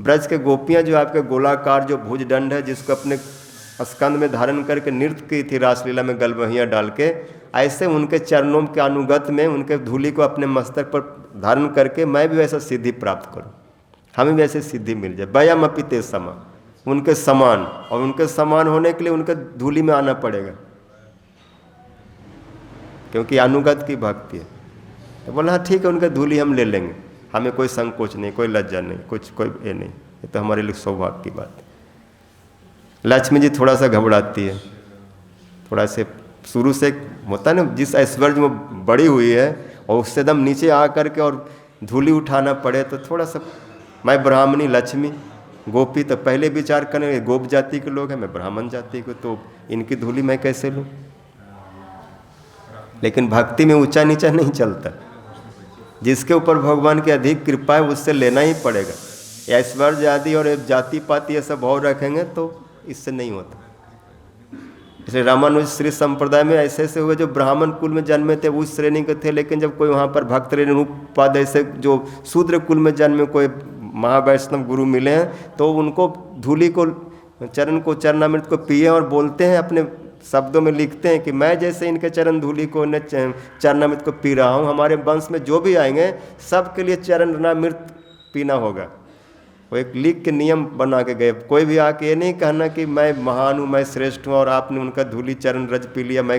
ब्रज के गोपियाँ जो आपके गोलाकार जो भुज दंड है, जिसको अपने स्कंद में धारण करके नृत्य की थी रासलीला में गलबहियाँ डाल के, ऐसे उनके चरणों के अनुगत में उनके धूलि को अपने मस्तक पर धारण करके मैं भी वैसा सिद्धि प्राप्त करूं, हमें भी ऐसी सिद्धि मिल जाए। वयम अपि ते समा, उनके समान, और उनके समान होने के लिए उनके धूलि में आना पड़ेगा, क्योंकि अनुगत की भक्ति है। तो बोला हाँ ठीक है, उनके धूलि हम ले लेंगे, हमें कोई संकोच नहीं, कोई लज्जा नहीं, कुछ कोई ये नहीं, ये तो हमारे लिए सौभाग्य की बात है। लक्ष्मी जी थोड़ा सा घबराती है, थोड़ा से शुरू से होता है ना, जिस ऐश्वर्य में बड़ी हुई है और उससे एकदम नीचे आ करके और धूलि उठाना पड़े तो थोड़ा सा, मैं ब्राह्मणी लक्ष्मी गोपी तो पहले विचार करें गोप जाति के लोग हैं, मैं ब्राह्मण जाति को, तो इनकी धूलि मैं कैसे लूँ। लेकिन भक्ति में ऊंचा नीचा नहीं चलता, जिसके ऊपर भगवान की अधिक कृपा है उससे लेना ही पड़ेगा। ऐश्वर्य आदि और जाति पाति ये सब भाव रखेंगे तो इससे नहीं होता। इसलिए रामानुज श्री संप्रदाय में ऐसे ऐसे हुए जो ब्राह्मण कुल में जन्मे थे, उस श्रेणी के थे, लेकिन जब कोई वहाँ पर भक्त रूपपाद ऐसे जो शूद्र कुल में जन्मे कोई महावैष्णव गुरु मिले हैं, तो उनको धूलि को, चरण को, चरणामृत को पिए और बोलते हैं, अपने शब्दों में लिखते हैं कि मैं जैसे इनके चरण धूलि को, चरणामृत को पी रहा हूँ, हमारे वंश में जो भी आएंगे सबके लिए चरणामृत पीना होगा। वो एक लिख के नियम बना के गए। कोई भी आके ये नहीं कहना कि मैं महान हूँ, मैं श्रेष्ठ हूँ और आपने उनका धूलि चरण रज पी लिया, मैं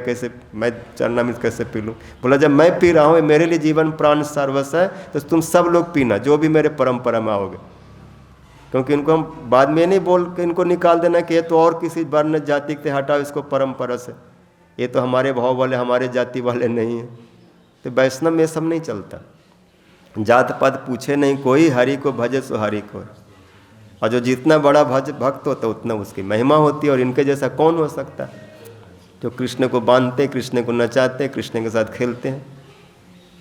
चरणामृत कैसे पी लूँ। बोला जब मैं पी रहा हूँ, मेरे लिए जीवन प्राण सर्वस्व है, तो तुम सब लोग पीना जो भी मेरे परंपरा में आओगे। क्योंकि इनको हम बाद में नहीं बोल के इनको निकाल देना कि ये तो और किसी वर्ण जाति से हटाओ इसको परंपरा से, ये तो हमारे भाव वाले, हमारे जाति वाले नहीं हैं। तो वैष्णव में ये सब नहीं चलता, जात पात पूछे नहीं कोई, हरि को भजे सो हरि को। और जो जितना बड़ा भक्त होता है उतना उसकी महिमा होती है, और इनके जैसा कौन हो सकता है। जो कृष्ण को बांधते, कृष्ण को नचाते, कृष्ण के साथ खेलते हैं।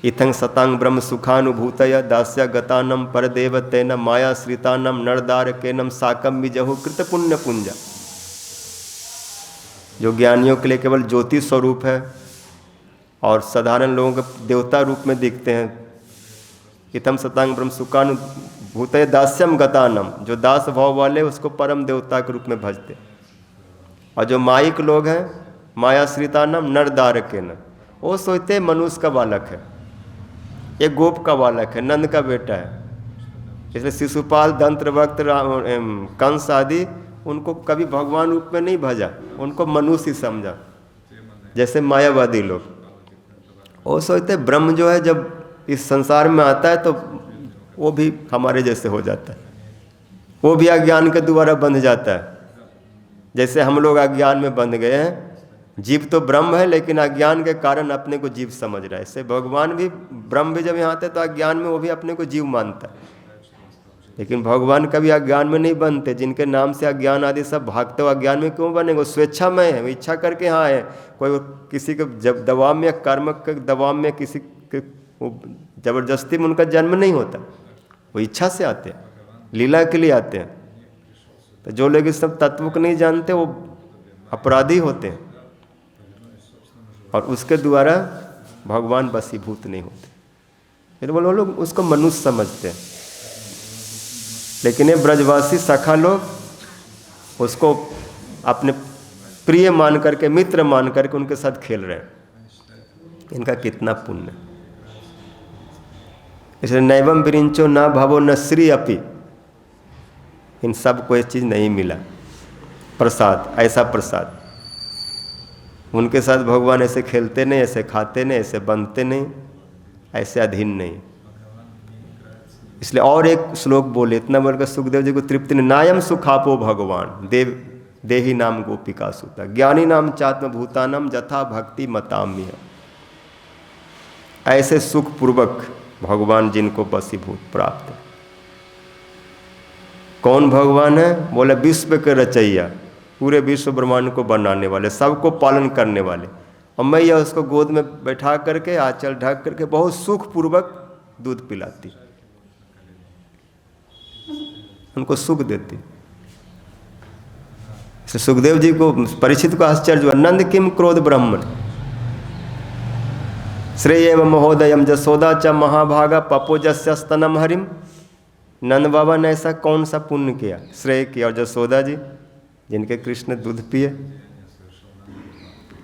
इथं सतांग ब्रह्म सुखानुभूतय दास्य गतानम परदेव तेन माया श्रितानम नरदार केनम साकम विजहु कृत पुण्य पुंजा। जो ज्ञानियों के लिए केवल ज्योति स्वरूप है और साधारण लोगों के देवता रूप में दिखते हैं। इतम सतांग ब्रह्म सुखानुभूतय दास्यम गतानम, जो दास भाव वाले उसको परम देवता के रूप में भजते। और जो माइक लोग हैं मायाश्रितानम नरदार के न, वो सोचते मनुष्य का बालक है, ये गोप का बालक है, नंद का बेटा है। इसलिए शिशुपाल, दंत्रवक्त, कंस आदि उनको कभी भगवान रूप में नहीं भजा, उनको मनुष्य ही समझा, जैसे मायावादी लोग। वो सोचते ब्रह्म जो है जब इस संसार में आता है तो वो भी हमारे जैसे हो जाता है, वो भी अज्ञान के द्वारा बंध जाता है, जैसे हम लोग अज्ञान में बंध गए हैं। जीव तो ब्रह्म है लेकिन अज्ञान के कारण अपने को जीव समझ रहा है। इससे भगवान भी, ब्रह्म भी जब यहाँ आते तो अज्ञान में वो भी अपने को जीव मानता है, लेकिन भगवान कभी अज्ञान में नहीं बनते। जिनके नाम से अज्ञान आदि सब भागते हो, अज्ञान में क्यों बनेंगे? स्वेच्छामय है, इच्छा करके यहाँ आए। कोई किसी के जब दबाव में, कर्म के दबाव में, किसी के जबरदस्ती में उनका जन्म नहीं होता, वो इच्छा से आते हैं, लीला के लिए आते हैं। तो जो लोग इस सब तत्व को नहीं जानते वो अपराधी होते हैं और उसके द्वारा भगवान वशीभूत नहीं होते। फिर वो लोग उसको मनुष्य समझते हैं, लेकिन ये ब्रजवासी सखा लोग उसको अपने प्रिय मान करके, मित्र मान करके उनके साथ खेल रहे हैं। इनका कितना पुण्य। इसलिए नैवम विरिंचो न भवो न श्री अपि, इन सब को ये चीज़ नहीं मिला प्रसाद, ऐसा प्रसाद। उनके साथ भगवान ऐसे खेलते नहीं, ऐसे खाते नहीं, ऐसे बनते नहीं, ऐसे अधीन नहीं। इसलिए और एक श्लोक बोले, इतना बोलकर सुखदेव जी को तृप्ति ने, नायम सुखापो भगवान देव देही नाम गोपिका सुता ज्ञानी नाम चात्म भूतानम जथा भक्ति मताम्य। ऐसे सुख पूर्वक भगवान जिनको वशीभूत प्राप्त है। कौन भगवान है? बोले विश्व के रचैया, पूरे विश्व ब्रह्मांड को बनाने वाले, सबको पालन करने वाले। और मैया उसको गोद में बैठा करके, आंचल ढक करके बहुत सुख पूर्वक दूध पिलाती, उनको सुख देती। सुखदेव जी को, परीक्षित को आश्चर्य हुआ, नंद किम क्रोध ब्रह्मण श्रेय एवं महोदयम जसोदा च महाभागा पपोजस्य स्तनम हरिम। नंद बाबा ने ऐसा कौन सा पुण्य किया, श्रेय किया। और जसोदा जी जिनके कृष्ण दूध पिए,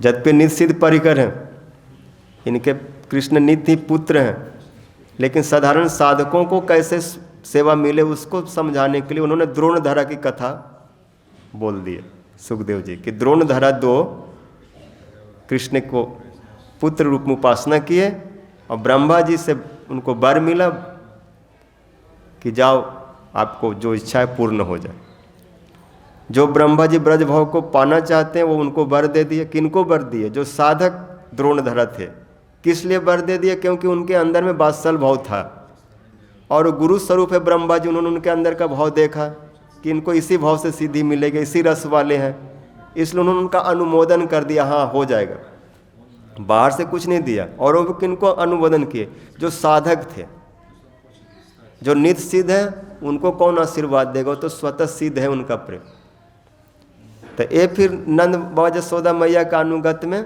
जद्यपि निश्चित परिकर हैं, इनके कृष्ण नित्य पुत्र हैं, लेकिन साधारण साधकों को कैसे सेवा मिले उसको समझाने के लिए उन्होंने द्रोणधरा की कथा बोल दी है सुखदेव जी कि द्रोणधरा दो कृष्ण को पुत्र रूप में उपासना किए और ब्रह्मा जी से उनको वर मिला कि जाओ आपको जो इच्छा है पूर्ण हो जाए। जो ब्रह्मा जी ब्रज भाव को पाना चाहते हैं वो उनको वर दे दिए। किनको वर दिए? जो साधक द्रोणधरा थे। किस लिए वर दे दिए? क्योंकि उनके अंदर में वात्सल भाव था और गुरु स्वरूप है ब्रह्मा जी, उन्होंने उनके अंदर का भाव देखा कि इनको इसी भाव से सिद्धि मिलेगी, इसी रस वाले हैं, इसलिए उन्होंने उनका अनुमोदन कर दिया, हाँ हो जाएगा। बाहर से कुछ नहीं दिया। और वो किनको अनुमोदन किए? जो साधक थे, जो नित्य सिद्ध है, उनको कौन आशीर्वाद देगा? तो स्वतः सिद्ध है उनका प्रेम। तो ये फिर नंद बाबा जसोदा मैया का अनुगत में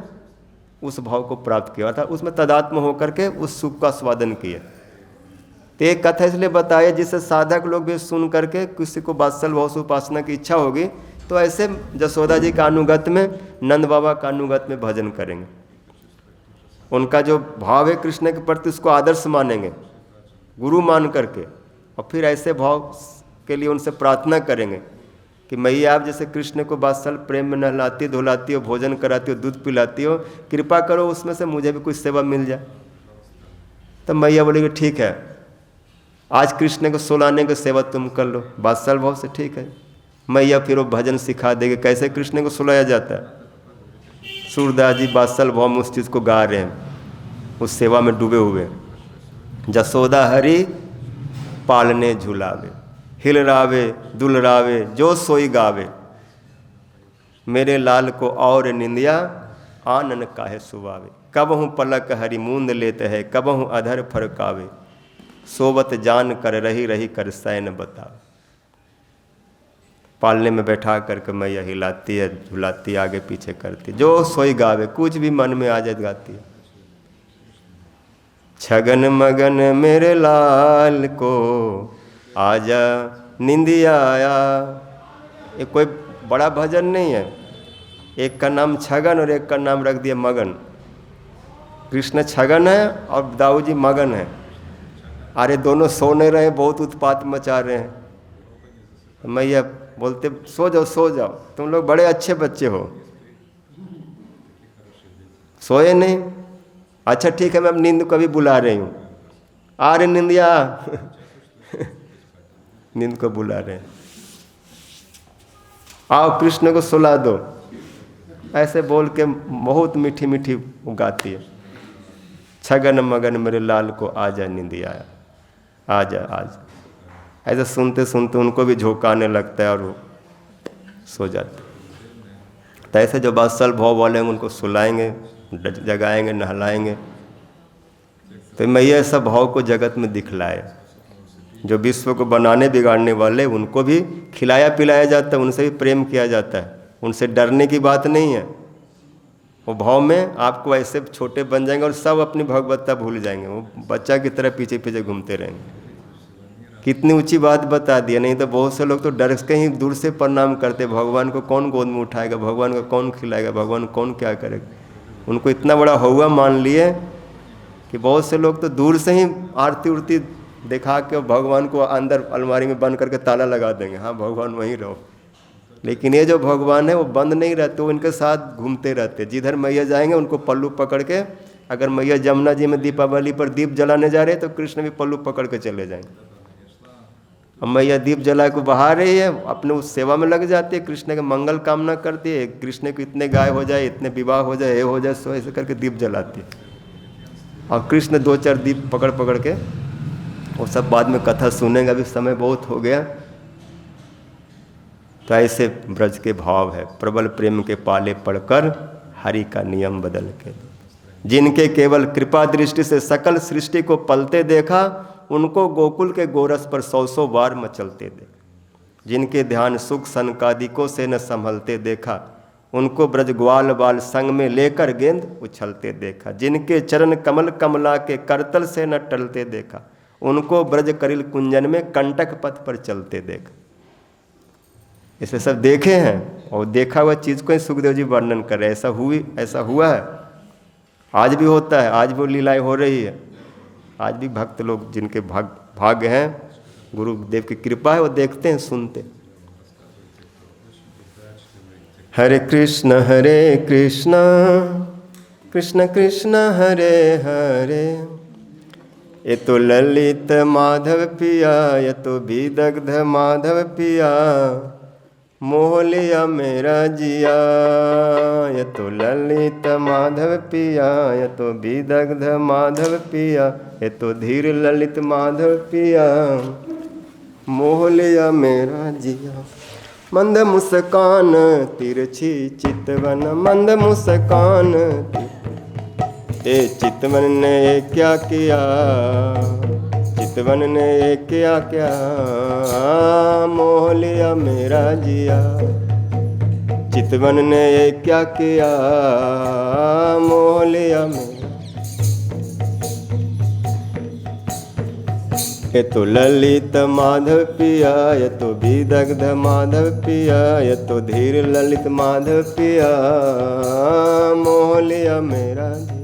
उस भाव को प्राप्त किया था, उसमें तदात्म होकर के उस सुख का स्वादन किए। तो एक कथा इसलिए बताया जिससे साधक लोग भी सुन करके किसी को वात्सल भाव से उपासना की इच्छा होगी तो ऐसे जसोदा जी का अनुगत में, नंद बाबा का अनुगत में भजन करेंगे। उनका जो भाव है कृष्ण के प्रति उसको आदर्श मानेंगे गुरु मान करके, और फिर ऐसे भाव के लिए उनसे प्रार्थना करेंगे कि मैया आप जैसे कृष्ण को वात्सल प्रेम में नहलाती धुलाती हो, भोजन कराती हो, दूध पिलाती हो, कृपा करो उसमें से मुझे भी कुछ सेवा मिल जाए। तब मैया बोलेगी ठीक है, आज कृष्ण को सुलाने की सेवा तुम कर लो वात्सल भाव से, ठीक है। मैया फिर वो भजन सिखा देगी कैसे कृष्ण को सुलाया जाता है। सूरदास जी वात्सल भाव में उस चीज़ को गा रहे हैं, उस सेवा में डूबे हुए। जसोदा हरि पालने झुलावे, हिलरावे दुलरावे जो सोई गावे, मेरे लाल को और निंदिया आनन काहे सुवावे। कबहु पलक हरि मूंद लेते है, कबहु अधर फरकावे। सोवत जान कर रही रही कर सैन बतावे। पालने में बैठा करके मैया हिलाती है, झुलाती, आगे पीछे करती, जो सोई गावे, कुछ भी मन में आ जाए गाती है। छगन मगन मेरे लाल को आजा निंदिया आया। ये कोई बड़ा भजन नहीं है। एक का नाम छगन और एक का नाम रख दिया मगन। कृष्ण छगन है और दाऊ जी मगन है। अरे दोनों सो नहीं रहे, बहुत उत्पात मचा रहे हैं। मैया बोलते सो जाओ सो जाओ, तुम लोग बड़े अच्छे बच्चे हो। सोए नहीं, अच्छा ठीक है मैं अब नींद को भी बुला रही हूँ। आ रहे निंदिया नींद को बुला रहे हैं, आओ कृष्ण को सुला दो। ऐसे बोल के बहुत मीठी मीठी गाती है। छगन मगन मेरे लाल को आजा निंदिया आया, आजा आजा। ऐसे सुनते सुनते उनको भी झोंकाने लगता है और वो सो जाते। तो ऐसे जो बादशाह भाव वाले हैं उनको सुलाएंगे, जगाएंगे, नहलाएंगे। तो मैया ऐसा भाव को जगत में दिखलाए। जो विश्व को बनाने बिगाड़ने वाले उनको भी खिलाया पिलाया जाता है, उनसे भी प्रेम किया जाता है। उनसे डरने की बात नहीं है। वो भाव में आपको ऐसे छोटे बन जाएंगे और सब अपनी भगवत्ता भूल जाएंगे। वो बच्चा की तरह पीछे पीछे घूमते रहेंगे। कितनी ऊंची बात बता दिया। नहीं तो बहुत से लोग तो डर के ही दूर से प्रणाम करते, भगवान को कौन गोद में उठाएगा, भगवान को कौन खिलाएगा, भगवान कौन क्या करेगा। उनको इतना बड़ा हौवा मान लिए कि बहुत से लोग तो दूर से ही आरती उरती दिखा के भगवान को अंदर अलमारी में बंद करके ताला लगा देंगे, हाँ भगवान वहीं रहो। लेकिन ये जो भगवान है वो बंद नहीं रहते, वो इनके साथ घूमते रहते। जिधर मैया जाएंगे उनको पल्लू पकड़ के, अगर मैया जमुना जी में दीपावली पर दीप जलाने जा रहे हैं तो कृष्ण भी पल्लू पकड़ के चले जाएंगे। अब मैया दीप जला के बहा रही है, अपने उस सेवा में लग जाती है, कृष्ण के मंगल कामना करती है। कृष्ण को इतने गाय हो जाए, इतने विवाह हो जाए, ये हो जाए, सो ऐसे करके दीप जलाती है। और कृष्ण 2-4 दीप पकड़ पकड़ के, वो सब बाद में कथा सुनेगा, अभी समय बहुत हो गया। तो ऐसे ब्रज के भाव है। प्रबल प्रेम के पाले पड़कर हरि का नियम बदल के, जिनके केवल कृपा दृष्टि से सकल सृष्टि को पलते देखा, उनको गोकुल के गोरस पर 100 बार मचलते देखा। जिनके ध्यान सुख सनकादिकों से न संभलते देखा, उनको ब्रज ग्वाल बाल संग में लेकर गेंद उछलते देखा। जिनके चरण कमल कमला के करतल से न टलते देखा, उनको ब्रज करिल कुंजन में कंटक पथ पर चलते देखा। इसे सब देखे हैं और देखा हुआ चीज़ को ही सुखदेव जी वर्णन कर रहे हैं। ऐसा हुआ है, आज भी होता है, आज भी लीलाएं हो रही है। आज भी भक्त लोग जिनके भाग्य हैं, गुरुदेव की कृपा है, वो देखते हैं, सुनते। हरे कृष्ण कृष्ण कृष्ण हरे हरे। ये तो ललित माधव पिया, ये तो विदग्ध माधव पिया, मोह लिया मेरा जिया। ये तो ललित माधव पिया, ये तो विदग्ध माधव पिया, ये तो धीर ललित माधव पिया, मोह लिया मेरा जिया। मंद मुस्कान तिरछी चितवन, मंद मुस्कान ए चितवन ने क्या किया, चितवन ने क्या क्या, मोह लिया मेरा जिया। चितवन ने क्या किया, मोह लिया मेरा। ये तो ललित माधव पिया, ये तो विदग्ध माधव पिया, ये तो धीर ललित माधव पिया, मोह लिया मेरा जिया।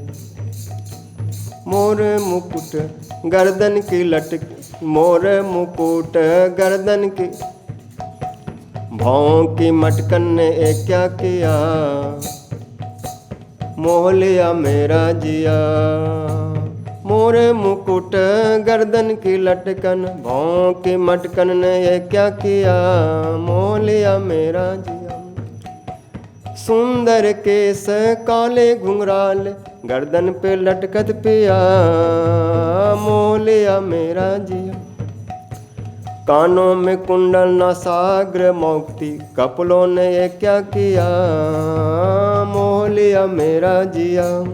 मोर मुकुट गर्दन की लटक, मोर मुकुट गर्दन की, भावों की मटकन ने क्या किया, मोह लिया मेरा जिया। मोर मुकुट गर्दन की लटकन, भावों की मटकन ने क्या किया, मोह लिया मेरा जिया। सुंदर केस काले घुंघराल, गर्दन पे लटकत पिया, मोह लिया मेरा जिया। कानों में कुंडल नासाग्र मौक्ति, कपलों ने क्या किया, मोह लिया मेरा जिया।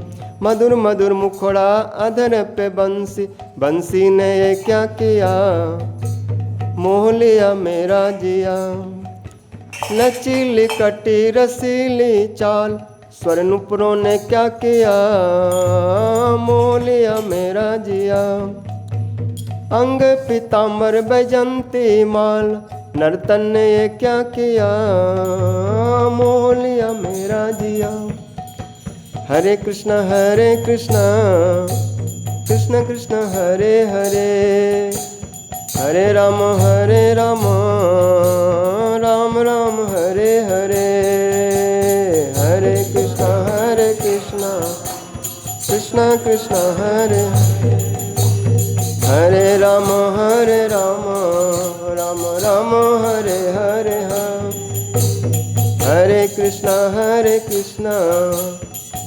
मधुर मधुर मुखड़ा अधर पे बंसी, बंसी ने ये क्या किया, मोह लिया मेरा जिया। लचीली कटी रसीली चाल, स्वर नुपुरों ने क्या किया, मोह लिया मेरा जिया। अंग पीताम्बर बैजंती माल, नर्तन ने ये क्या किया, मोह लिया मेरा जिया। हरे कृष्ण कृष्ण कृष्ण हरे हरे, हरे राम राम राम हरे हरे। हरे कृष्ण कृष्ण कृष्ण हरे, हरे राम राम राम हरे हरे। हरे कृष्ण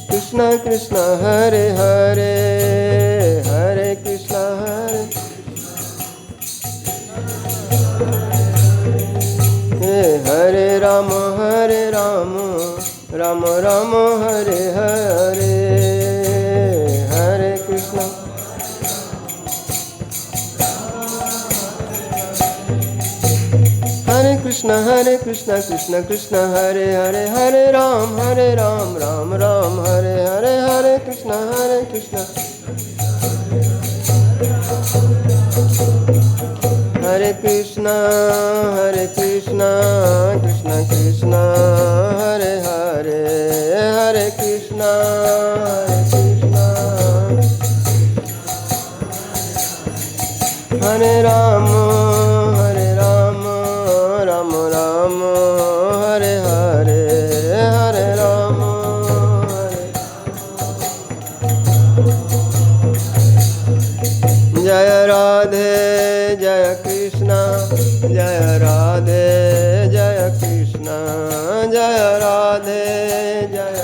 कृष्ण कृष्ण हरे हरे, हरे कृष्ण हरे राम राम राम हरे हरे। हरे कृष्ण कृष्ण कृष्ण हरे हरे, हरे राम राम राम हरे हरे। हरे कृष्ण हरे कृष्ण कृष्ण कृष्ण हरे हरे। हरे कृष्ण हरे राम राम राम हरे हरे। हरे राम जय राधे जय कृष्ण, जय राधे जय कृष्ण, जय राधे जय।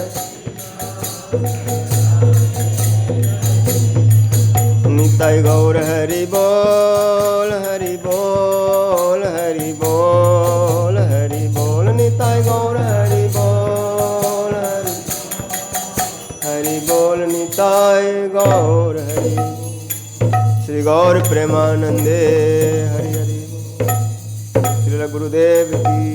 निताई गौर हरि बोल हरि बोल हरि बोल हरि बोल। निताई गौर हरि बोल हरि बोल। निताई गौर हरि, श्री गौर प्रेमानंदे हरि हरि। श्री गुरुदेव की।